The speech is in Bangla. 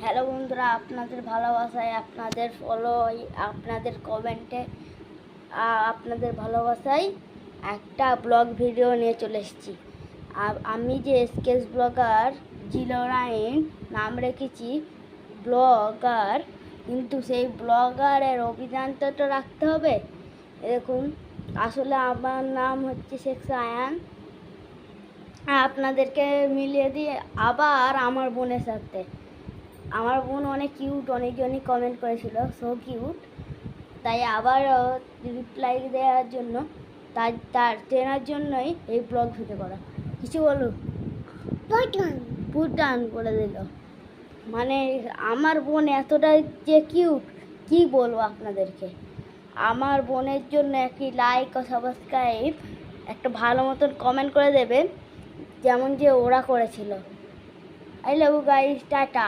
হ্যালো বন্ধুরা, আপনাদের ভালোবাসায়, আপনাদের ফলো, আপনাদের কমেন্টে, আপনাদের ভালোবাসায় একটা ব্লগ ভিডিও নিয়ে চলে এসেছি। আমি যে স্কেচ ব্লগার জিলোরাইন নাম রেখেছি ব্লগার, কিন্তু সেই ব্লগারের অভিধানটা তো রাখতে হবে। দেখুন, আসলে আমার নাম হচ্ছে শেখ সায়ান। আপনাদেরকে মিলিয়ে দিয়ে আবার আমার বোনের সাথে, আমার বোন অনেক কিউট, অনেকজনই কমেন্ট করেছিল সো কিউট, তাই আবার রিপ্লাই দেওয়ার জন্য, তার চেনার জন্যই এই ব্লগ ভিডিও করা। কিছু বলো, পুটান করে দিল। মানে আমার বোন এতটাই যে কিউট, কি বলবো আপনাদেরকে। আমার বোনের জন্য একটি লাইক ও সাবস্ক্রাইব, একটা ভালো মতন কমেন্ট করে দেবেন, যেমন যে ওরা করেছিল। I love you guys, tata.